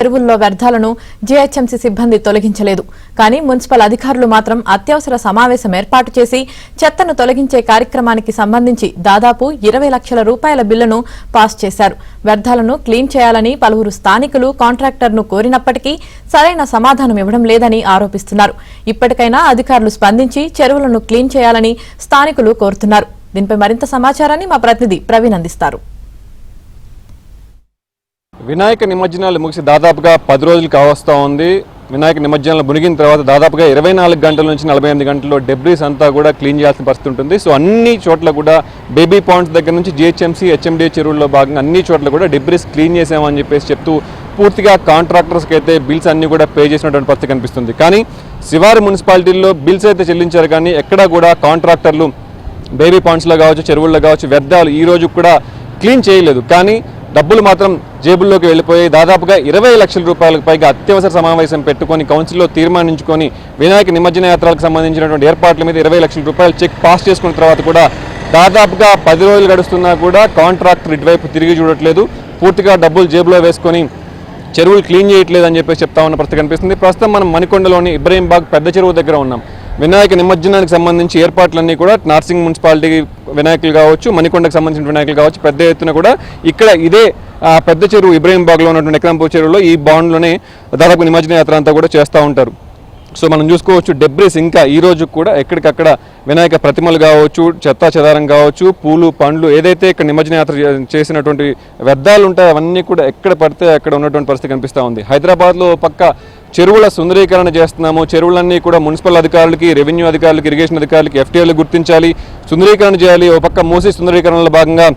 చెరువుల్లో వ్యర్థాలను జీహెచ్ఎంసీ సిబ్బంది తొలగించలేదు. కానీ మున్సిపల్ అధికారులు మాత్రం అత్యవసర సమావేశం ఏర్పాటు చేసి చెత్తను తొలగించే కార్యక్రమానికి సంబంధించి దాదాపు 20 లక్షల రూపాయల బిల్లును పాస్ చేశారు. వ్యర్థాలను క్లీన్ చేయాలని పలువురు స్థానికులు కాంట్రాక్టర్ను కోరినప్పటికీ సరైన సమాధానం ఇవ్వడం లేదని ఆరోపిస్తున్నారు. ఇప్పటికైనా అధికారులు స్పందించి చెరువులను క్లీన్ చేయాలని స్థానికులు కోరుతున్నారు. దీనిపై మరింత సమాచారాన్ని మా ప్రతినిధి ప్రవీణ్ అందిస్తారు. వినాయక నిమజ్జనాలు ముగిసి దాదాపుగా 10 రోజులు కావస్తా ఉంది. వినాయక నిమజ్జనాలు మునిగిన తర్వాత దాదాపుగా 24 గంటల నుంచి 48 గంటల్లో డెబ్రీస్ అంతా కూడా క్లీన్ చేయాల్సిన పరిస్థితి ఉంటుంది. సో అన్ని చోట్ల కూడా బేబీ పాయింట్స్ దగ్గర నుంచి జిహెచ్ఎంసీ హెచ్ఎండి చెరువుల్లో భాగంగా అన్ని చోట్ల కూడా డెబ్రీస్ క్లీన్ చేసామని చెప్తూ పూర్తిగా కాంట్రాక్టర్స్కి అయితే బిల్స్ అన్ని కూడా పే చేసినటువంటి పరిస్థితి కనిపిస్తుంది. కానీ శివారు మున్సిపాలిటీల్లో బిల్స్ అయితే చెల్లించారు, కానీ ఎక్కడా కూడా కాంట్రాక్టర్లు బేబీ పాయింట్స్లో కావచ్చు, చెరువుల్లో కావచ్చు వ్యర్థాలు ఈ రోజు కూడా క్లీన్ చేయలేదు. కానీ డబ్బులు మాత్రం జేబుల్లోకి వెళ్ళిపోయి దాదాపుగా 20 లక్షల రూపాయలకు పైగా అత్యవసర సమావేశం పెట్టుకొని కౌన్సిల్లో తీర్మానించుకొని వినాయక నిమజ్జన యాత్రలకు సంబంధించినటువంటి ఏర్పాట్ల మీద 20 లక్షల రూపాయలు చెక్ పాస్ చేసుకున్న తర్వాత కూడా దాదాపుగా 10 రోజులు గడుస్తున్నా కూడా కాంట్రాక్టర్ ఇటువైపు తిరిగి చూడట్లేదు. పూర్తిగా డబ్బులు జేబులో వేసుకొని చెరువులు క్లీన్ చేయట్లేదు అని చెప్పేసి చెప్తా ఉన్న పరిస్థితి కనిపిస్తుంది. ప్రస్తుతం మనం మణికొండలోని ఇబ్రహీంబాగ్ పెద్ద చెరువు దగ్గర ఉన్నాం. వినాయక నిమజ్జనానికి సంబంధించి ఏర్పాట్లన్నీ కూడా నార్సింగ్ మున్సిపాలిటీ వినాయకులు కావచ్చు, మణికొండకు సంబంధించిన వినాయకులు కావచ్చు పెద్ద ఎత్తున కూడా ఇక్కడ ఇదే పెద్ద చెరువు ఇబ్రహీంబాగ్లో ఉన్నటువంటి ఎక్రాంపూర్ చెరువులో ఈ బాండ్లోనే దాదాపు నిమజ్జన యాత్ర అంతా కూడా చేస్తూ ఉంటారు. సో మనం చూసుకోవచ్చు డెబ్రీస్ ఇంకా ఈ రోజు కూడా ఎక్కడికక్కడ వినాయక ప్రతిమలు కావచ్చు, చెత్తా చెదారం కావచ్చు, పూలు పండ్లు ఏదైతే ఇక్కడ నిమజ్జన యాత్ర చేసినటువంటి వ్యర్థాలు ఉంటాయో అవన్నీ కూడా ఎక్కడ పడితే అక్కడ ఉన్నటువంటి పరిస్థితి కనిపిస్తూ ఉంది. హైదరాబాద్లో పక్క చెరువుల సుందరీకరణ చేస్తున్నాము, చెరువులన్నీ కూడా మున్సిపల్ అధికారులకి, రెవెన్యూ అధికారులకి, ఇరిగేషన్ అధికారులకి, ఎఫ్టీఐలు గుర్తించాలి, సుందరీకరణ చేయాలి. ఓ పక్క మూసి సుందరీకరణలో భాగంగా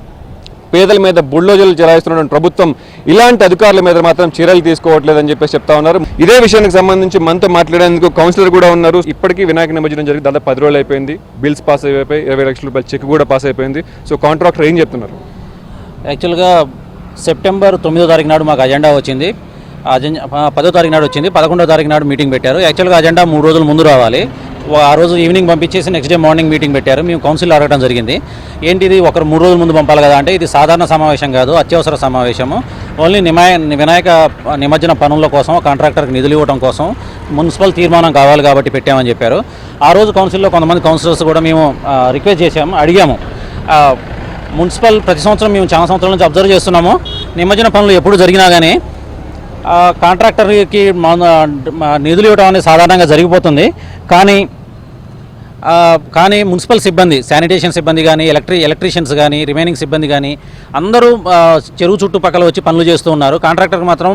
పేదల మీద బుల్డోజర్లు చెలాయిస్తున్నటువంటి ప్రభుత్వం ఇలాంటి అధికారుల మీద మాత్రం చర్యలు తీసుకోవట్లేదని చెప్పేసి చెప్తా ఉన్నారు. ఇదే విషయానికి సంబంధించి మనతో మాట్లాడేందుకు కౌన్సిలర్ కూడా ఉన్నారు. ఇప్పటికీ వినాయక నిమజ్జనం జరిగి దాదాపు 10 రోజులు అయిపోయింది. బిల్స్ పాస్ అయిపోయి 20 లక్షల రూపాయల చెక్ కూడా పాస్ అయిపోయింది. సో కాంట్రాక్టర్ ఏం చెప్తున్నారు? యాక్చువల్గా సెప్టెంబర్ 9వ తారీఖు నాడు మాకు అజెండా వచ్చింది. 10వ తారీఖు నాడు వచ్చింది. 11వ తారీఖు నాడు మీటింగ్ పెట్టారు. యాక్చువల్గా అజెండా 3 రోజులు ముందు రావాలి. ఆ రోజు ఈవినింగ్ పంపించేసి నెక్స్ట్ డే మార్నింగ్ మీటింగ్ పెట్టారు. మేము కౌన్సిల్ అడగడం జరిగింది, ఏంటిది ఒకరు 3 రోజుల ముందు పంపాలి కదా అంటే, ఇది సాధారణ సమావేశం కాదు, అత్యవసర సమావేశము. ఓన్లీ వినాయక నిమజ్జన పనుల కోసం కాంట్రాక్టర్కి నిధులు ఇవ్వడం కోసం మున్సిపల్ తీర్మానం కావాలి కాబట్టి పెట్టామని చెప్పారు. ఆ రోజు కౌన్సిల్లో కొంతమంది కౌన్సిలర్స్ కూడా మేము రిక్వెస్ట్ చేసాము, అడిగాము. మున్సిపల్ ప్రతి సంవత్సరం మేము చాలా సంవత్సరాల నుంచి అబ్జర్వ్ చేస్తున్నాము, నిమజ్జన పనులు ఎప్పుడు జరిగినా కానీ కాంట్రాక్టర్కి నిధులు ఇవ్వడం అనేది సాధారణంగా జరిగిపోతుంది. కానీ మున్సిపల్ సిబ్బంది, శానిటేషన్ సిబ్బంది కానీ, ఎలక్ట్రీషియన్స్ కానీ, రిమైనింగ్ సిబ్బంది కానీ అందరూ చెరువు చుట్టుపక్కల వచ్చి పనులు చేస్తూ ఉన్నారు. కాంట్రాక్టర్కి మాత్రం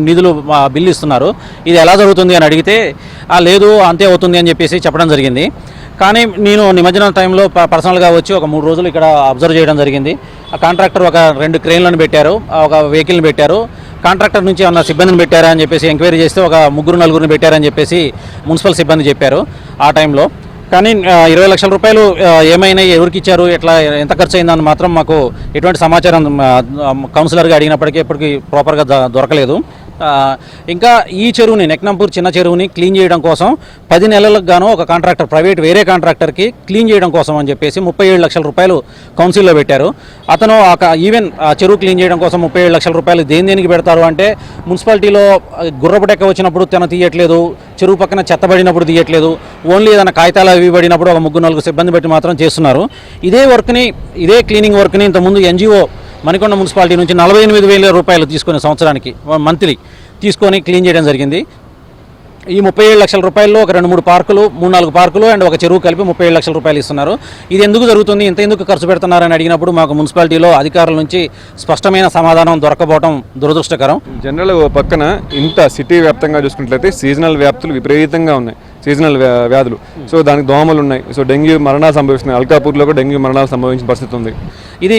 నిధులు బిల్లు ఇస్తున్నారు. ఇది ఎలా జరుగుతుంది అని అడిగితే లేదు అంతే అవుతుంది అని చెప్పేసి చెప్పడం జరిగింది. కానీ నేను నిమజ్జనం టైంలో పర్సనల్గా వచ్చి ఒక 3 రోజులు ఇక్కడ అబ్జర్వ్ చేయడం జరిగింది. ఆ కాంట్రాక్టర్ ఒక 2 క్రేన్లను పెట్టారు, ఒక వెహికల్ని పెట్టారు. కాంట్రాక్టర్ నుంచి ఏమన్నా సిబ్బందిని పెట్టారా అని చెప్పేసి ఎంక్వైరీ చేస్తే ఒక 3-4 పెట్టారని చెప్పేసి మున్సిపల్ సిబ్బంది చెప్పారు ఆ టైంలో. కానీ 20 లక్షల రూపాయలు ఏమైనా ఎవరికి ఇచ్చారు, ఎట్లా ఎంత ఖర్చు అయిందని మాత్రం మాకు ఎటువంటి సమాచారం కౌన్సిలర్గా అడిగినప్పటికీ ఎప్పటికీ ప్రాపర్గా దొరకలేదు. ఇంకా ఈ చెరువుని, నెక్నంపూర్ చిన్న చెరువుని క్లీన్ చేయడం కోసం 10 నెలలకు గాను ఒక కాంట్రాక్టర్, వేరే కాంట్రాక్టర్కి క్లీన్ చేయడం కోసం అని చెప్పేసి 37 లక్షల రూపాయలు కౌన్సిల్లో పెట్టారు. అతను ఈవెన్ చెరువు క్లీన్ చేయడం కోసం 37 లక్షల రూపాయలు దేనికి పెడతారు అంటే, మున్సిపాలిటీలో గుర్రపుటెక్క వచ్చినప్పుడు తన తీయట్లేదు, చెరువు పక్కన చెత్త పడినప్పుడు తీయట్లేదు, ఓన్లీ ఏదైనా కాగితాలు అవి పడినప్పుడు ఒక 3-4 సిబ్బంది పెట్టి మాత్రం చేస్తున్నారు. ఇదే క్లీనింగ్ వర్క్ని ఇంతకుముందు ఎన్జిఓ మణికొండ మున్సిపాలిటీ నుంచి 48,000 రూపాయలు తీసుకుని సంవత్సరానికి మంత్లీ తీసుకొని క్లీన్ చేయడం జరిగింది. ఈ 37 లక్షల రూపాయల్లో ఒక 2-3 పార్కులు, 3-4 పార్కులు అండ్ ఒక చెరువు కలిపి 37 లక్షల రూపాయలు ఇస్తున్నారు. ఇది ఎందుకు జరుగుతుంది, ఇంత ఎందుకు ఖర్చు పెడుతున్నారని అడిగినప్పుడు మాకు మున్సిపాలిటీలో అధికారుల నుంచి స్పష్టమైన సమాధానం దొరకపోవడం దురదృష్టకరం. జనరల్ పక్కన ఇంత సిటీ వ్యాప్తంగా చూసుకున్నట్లయితే సీజనల్ వ్యాప్తులు విపరీతంగా ఉన్నాయి, సీజనల్ వ్యాధులు. సో దానికి దోమలు ఉన్నాయి. సో డెంగ్యూ మరణాలు సంభవిస్తున్నాయి. అల్కాపూర్లో కూడా డెంగ్యూ మరణాలు సంభవించిన పరిస్థితి ఉంది. ఇది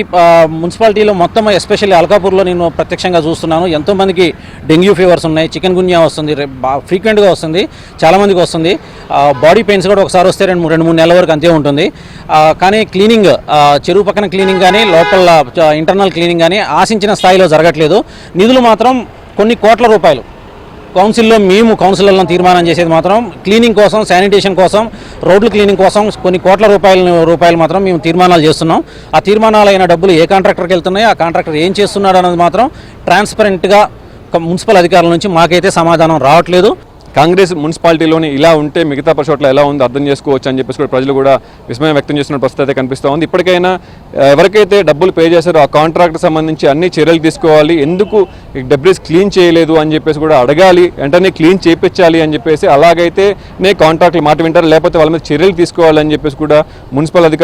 మున్సిపాలిటీలో మొత్తం, ఎస్పెషల్లీ అల్కాపూర్లో నేను ప్రత్యక్షంగా చూస్తున్నాను. ఎంతోమందికి డెంగ్యూ ఫీవర్స్ ఉన్నాయి, చికెన్ గున్యా వస్తుంది, ఫ్రీక్వెంట్గా వస్తుంది, చాలామందికి వస్తుంది. బాడీ పెయిన్స్ కూడా ఒకసారి వస్తే 2-3 నెలల వరకు అంతే ఉంటుంది. కానీ క్లీనింగ్, చెరువు పక్కన క్లీనింగ్ కానీ, లోపల ఇంటర్నల్ క్లీనింగ్ కానీ ఆశించిన స్థాయిలో జరగట్లేదు. నిధులు మాత్రం కొన్ని కోట్ల రూపాయలు కౌన్సిల్లో మేము కౌన్సిలర్లను తీర్మానం చేసేది మాత్రం క్లీనింగ్ కోసం, శానిటేషన్ కోసం, రోడ్లు క్లీనింగ్ కోసం కొన్ని కోట్ల రూపాయలు మాత్రం మేము తీర్మానాలు చేస్తున్నాం. ఆ తీర్మానాలైన డబ్బులు ఏ కాంట్రాక్టర్కి వెళ్తున్నాయి, ఆ కాంట్రాక్టర్ ఏం చేస్తున్నాడు అన్నది మాత్రం ట్రాన్స్పరెంట్గా మున్సిపల్ అధికారుల నుంచి మాకైతే సమాధానం రావట్లేదు. కాంగ్రెస్ మున్సిపాలిటీలోని ఇలా ఉంటే మిగతా పరిషత్లో ఎలా ఉందో అర్థం చేసుకోవచ్చు అని చెప్పేసి కూడా ప్రజలు కూడా విస్మయం వ్యక్తం చేస్తున్న పరిస్థితి అయితే కనిపిస్తూ ఉంది. ఇప్పటికైనా ఎవరికైతే డబ్బులు పే చేశారో ఆ కాంట్రాక్ట్ సంబంధించి అన్ని చర్యలు తీసుకోవాలి, ఎందుకు డెబ్రీస్ క్లీన్ చేయలేదు అని చెప్పేసి కూడా అడగాలి, వెంటనే క్లీన్ చేయించాలి అని చెప్పేసి, అలాగైతే కాంట్రాక్ట్లు మాట వింటారు, లేకపోతే వాళ్ళ మీద చర్యలు తీసుకోవాలని చెప్పేసి కూడా మున్సిపల్ అధికారులు